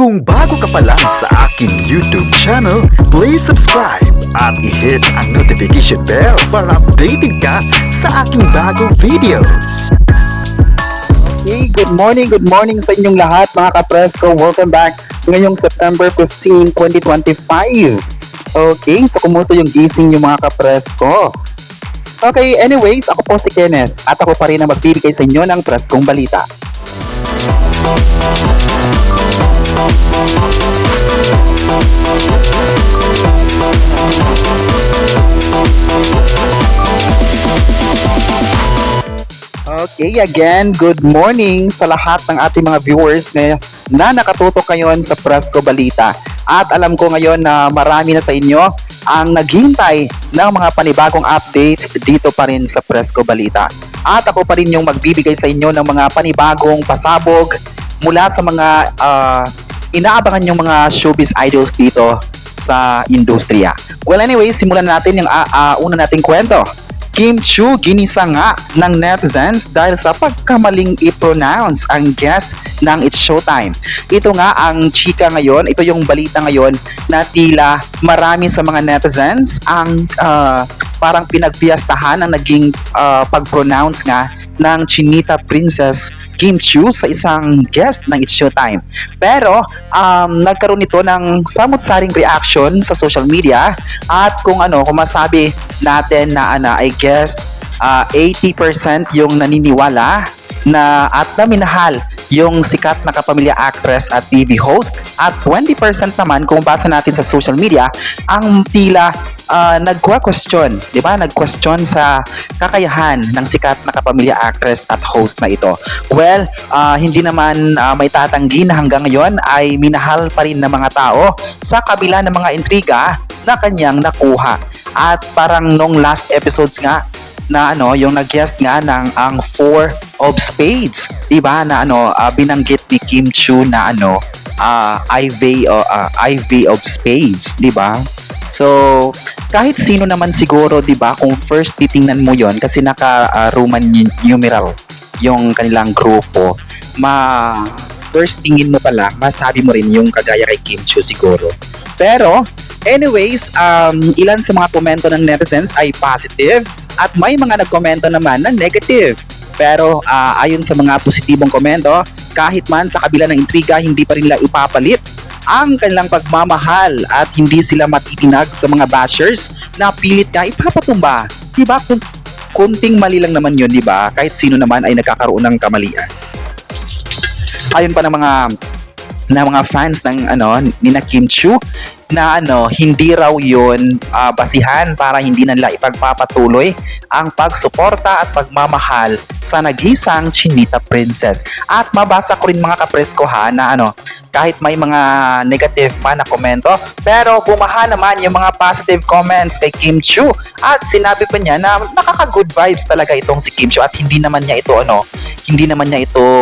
Kung bago ka pa lang sa aking YouTube channel, please subscribe at i-hit ang notification bell para updated ka sa aking bagong videos. Hey, good morning sa inyong lahat mga kapresko. Welcome back ngayong September 15, 2025. Okay, so kumusta yung gising yung mga kapresko? Okay, anyways, ako po si Kenneth at ako pa rin ang magbibigay sa inyo ng preskong balita. Okay, again, good morning sa lahat ng ating mga viewers na nakatutok ngayon sa Presko Balita. At alam ko ngayon na marami na sa inyo ang naghihintay ng mga panibagong updates dito pa rin sa Presko Balita. At ako pa rin yung magbibigay sa inyo ng mga panibagong pasabog mula sa mga inaabangan yung mga showbiz idols dito sa industriya. Well, anyway, simulan natin yung una nating kwento. Kim Chiu ginisa nga ng netizens dahil sa pagkamaling i-pronounce ang guest ng It's Showtime. Ito nga ang chika ngayon, ito yung balita ngayon na tila marami sa mga netizens ang parang pinagpiyastahan ang naging pag-pronounce nga ng Chinita Princess Kim Chiu sa isang guest ng It's Showtime. Pero nagkaroon ito ng samot-saring reaction sa social media at kung masabi natin na I guess 80% yung naniniwala na at naminahal yung sikat na kapamilya actress at TV host at 20% naman kung basa natin sa social media ang tila nagwa-question, di ba? Nag-question sa kakayahan ng sikat na kapamilya actress at host na ito. Well, hindi naman may tatanggi na hanggang ngayon ay minahal pa rin ng mga tao sa kabila ng mga intriga na kanyang nakuha. At parang nung last episodes nga na yung nag-guest nga ng ang Four of Spades, 'di ba? Na binanggit ni Kim Chiu na IV of Spades, 'di ba? So, kahit sino naman siguro, 'di ba, kung first titingnan mo 'yon kasi naka-Roman numeral yung kanilang grupo, first tingin mo pa lang, masabi mo rin yung kagaya kay Kim Chiu siguro. Pero anyways, ilan sa mga komento ng netizens ay positive at may mga nagkomento naman na negative. Pero ayon sa mga positibong komento, kahit man sa kabila ng intriga, hindi pa rin nila ipapalit ang kanilang pagmamahal at hindi sila matitinag sa mga bashers na pilit nga ipapatumba. Diba? Kunting mali lang naman yun, diba? Kahit sino naman ay nagkakaroon ng kamalian. Ayon pa ng mga fans ng ni Kim Chiu na hindi raw yun basihan para hindi na nila ipagpapatuloy ang pagsuporta at pagmamahal sa nagisang Chinita Princess. At mabasa ko rin mga kapresko na kahit may mga negative man na komento, pero bumaha naman yung mga positive comments kay Kim Chiu at sinabi pa niya na nakaka-good vibes talaga itong si Kim Chiu at hindi naman niya ito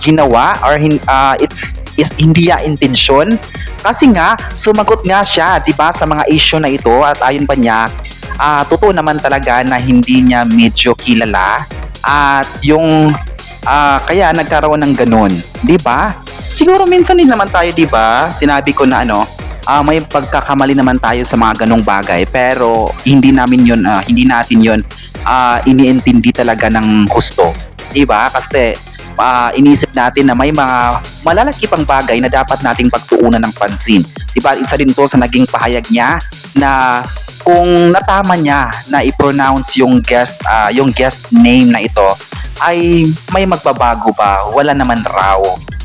ginawa or hindi niya intensyon kasi nga sumagot nga siya, 'di ba, sa mga issue na ito at ayon pa niya totoo naman talaga na hindi niya medyo kilala at yung kaya nagkaroon ng ganun, 'di ba? Siguro minsan din naman tayo, 'di ba? Sinabi ko na may pagkakamali naman tayo sa mga ganong bagay pero hindi natin 'yon iniintindi talaga ng husto, 'di ba? Kasi iniisip natin na may mga malalaki pang bagay na dapat nating pagtuunan ng pansin. Diba? Isa din to sa naging pahayag niya na kung natama niya na i-pronounce yung guest name na ito ay may magbabago ba? Wala naman raw.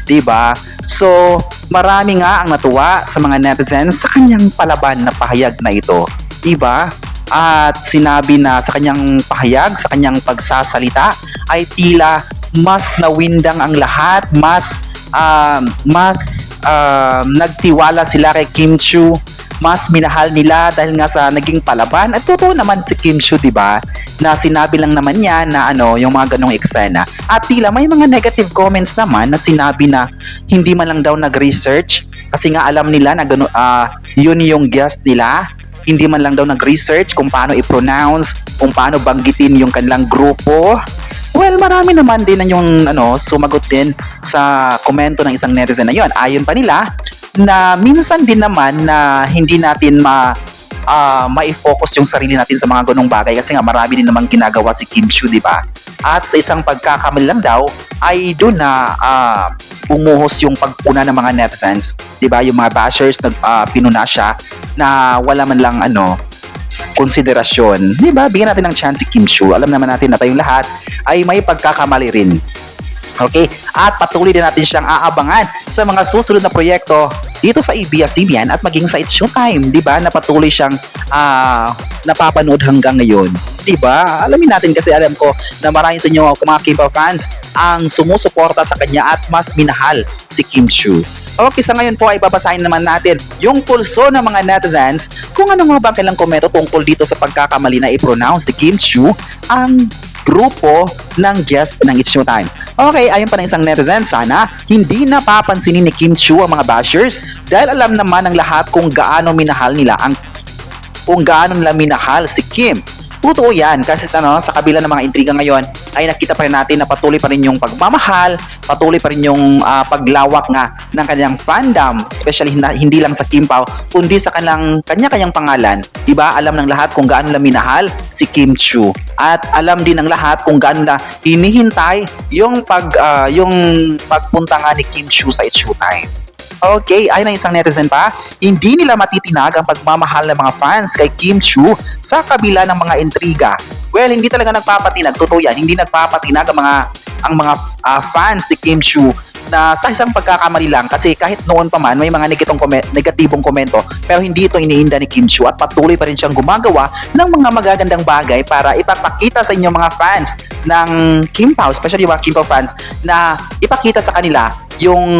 Diba? So, marami nga ang natuwa sa mga netizens sa kanyang palaban na pahayag na ito. Diba? At sinabi na sa kanyang pahayag, sa kanyang pagsasalita ay tila mas nawindang ang lahat, mas nagtiwala sila kay Kim Chiu, mas minahal nila dahil nga sa naging palaban. At totoo naman si Kim Chiu, 'di ba? Na sinabi lang naman niya na yung mga ganong eksena. At tila may mga negative comments naman na sinabi na hindi man lang daw nag-research kasi nga alam nila na yun yung guest nila. hindi man lang daw nag-research kung paano i-pronounce, kung paano banggitin yung kanilang grupo. Well, marami naman din na yung sumagot din sa komento ng isang netizen na yun. Ayon pa nila na minsan din naman na hindi natin mai-focus yung sarili natin sa mga ganong bagay kasi nga marami din namang ginagawa si Kim Chiu, di ba? At sa isang pagkakamali lang daw ay doon na umuhos yung pagpuna ng mga netizens, di ba? Yung mga bashers pinuna siya na wala man lang konsiderasyon. Di ba? Bigyan natin ng chance si Kim Chiu. Alam naman natin na tayong lahat ay may pagkakamali rin. Okay? At patuloy din natin siyang aabangan sa mga susunod na proyekto dito sa ABS-CBN at maging sa It's Showtime, 'di ba? Na patuloy siyang napapanood hanggang ngayon. 'Di ba? Alamin natin kasi alam ko na marami sa inyo mga Kim Pao fans ang sumusuporta sa kanya at mas minahal si Kim Chiu. Okay, sa ngayon po ay babasahin naman natin yung pulso ng mga netizens kung ano nga ba ang kailang komento tungkol dito sa pagkakamali na i-pronounce ni Kim Chiu ang grupo ng guest ng It's Showtime. Okay, ayon pa ng isang netizen, sana hindi napapansinin ni Kim Chiu ang mga bashers dahil alam naman ng lahat kung gaano minahal nila si Kim. Totoo yan kasi sa kabila ng mga intriga ngayon ay nakita pa rin natin na patuloy pa rin yung pagmamahal, patuloy pa rin yung paglawak nga ng kanyang fandom, especially hindi lang sa Kim Pao kundi sa kanya-kanyang pangalan. Diba? Alam ng lahat kung gaano nila minahal si Kim Chiu at alam din ng lahat kung gaano nila hinihintay yung pagpunta nga ni Kim Chiu sa It's Showtime. Okay, ayon ng isang netizen pa, hindi nila matitinag ang pagmamahal ng mga fans kay Kim Chiu sa kabila ng mga intriga. Well, hindi talaga nagpapatinag, totoo yan, hindi nagpapatinag ang mga fans ni Kim Chiu na sa isang pagkakamali lang kasi kahit noon pa man may mga negatibong komento pero hindi ito iniinda ni Kim Chiu at patuloy pa rin siyang gumagawa ng mga magagandang bagay para ipapakita sa inyo mga fans ng Kim Pao, especially mga Kim Pao fans, na ipakita sa kanila yung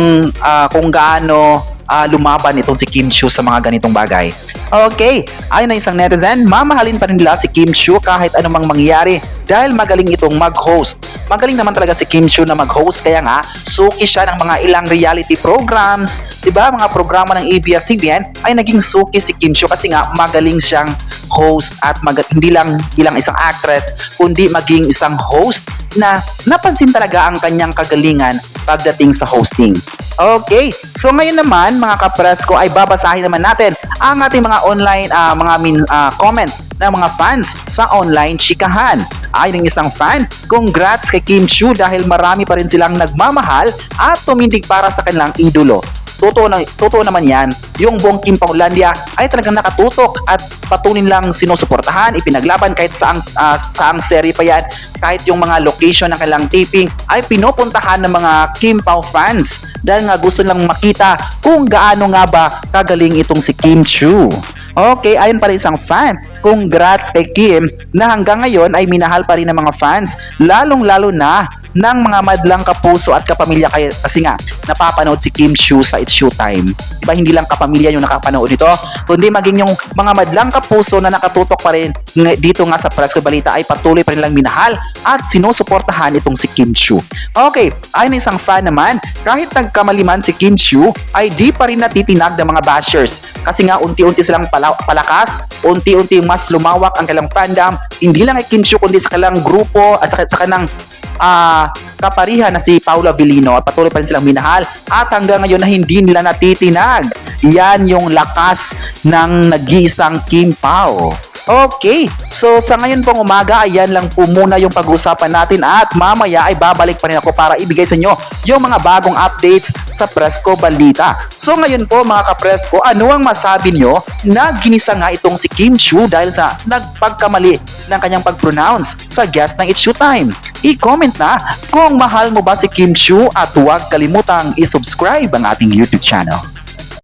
kung gaano lumaban itong si Kim Chiu sa mga ganitong bagay. Okay, ayon na isang netizen, mamahalin pa rin nila si Kim Chiu kahit anumang mangyari dahil magaling itong mag-host. Magaling naman talaga si Kim Chiu na mag-host kaya nga suki siya ng mga ilang reality programs, 'di ba? Mga programa ng ABS-CBN ay naging suki si Kim Chiu kasi nga magaling siyang host at hindi lang isang actress kundi maging isang host na napansin talaga ang kanyang kagalingan pagdating sa hosting. Okay, so ngayon naman mga kapresko ay babasahin naman natin ang ating mga online comments ng mga fans sa online chikahan. Ay ng isang fan, congrats kay Kim Chiu dahil marami pa rin silang nagmamahal at tumindig para sa kanilang idolo. Totoo naman yan, yung buong Kim Paolandia ay talagang nakatutok at patuloy lang sinusuportahan, ipinaglaban kahit saang serye pa yan, kahit yung mga location ng kanilang taping ay pinupuntahan ng mga Kim Pao fans dahil nga gusto lang makita kung gaano nga ba kagaling itong si Kim Chiu. Okay, ayon pa rin isang fan, congrats kay Kim na hanggang ngayon ay minahal pa rin ng mga fans, lalong-lalo na ng mga madlang kapuso at kapamilya kasi nga napapanood si Kim Chiu sa It's Showtime. Diba hindi lang kapamilya yung nakapanood nito, kundi maging yung mga madlang kapuso na nakatutok pa rin dito nga sa Presko Balita ay patuloy pa rin lang minahal at sinusuportahan itong si Kim Chiu. Okay, ayon ng isang fan naman, kahit nagkamaliman si Kim Chiu ay di pa rin natitinag ng mga bashers kasi nga unti-unti silang palakas, unti-unti mas lumawak ang kanilang fandom, hindi lang kay Kim Chiu kundi sa kanilang grupo at sa kanilang kaparihan na si Paula Villino at patuloy pa rin silang minahal at hanggang ngayon na hindi nila natitinag. Yan yung lakas ng nag-iisang Kim Pao. Okay, so sa ngayon pong umaga, ayan lang po muna yung pag-uusapan natin at mamaya ay babalik pa rin ako para ibigay sa inyo yung mga bagong updates sa Presko Balita. So ngayon po mga kapresko, ano ang masabi nyo na ginisa nga itong si Kim Chiu dahil sa nagpagkamali ng kanyang pag-pronounce sa guest ng It's Showtime? I-comment na kung mahal mo ba si Kim Chiu at huwag kalimutang i-subscribe ang ating YouTube channel.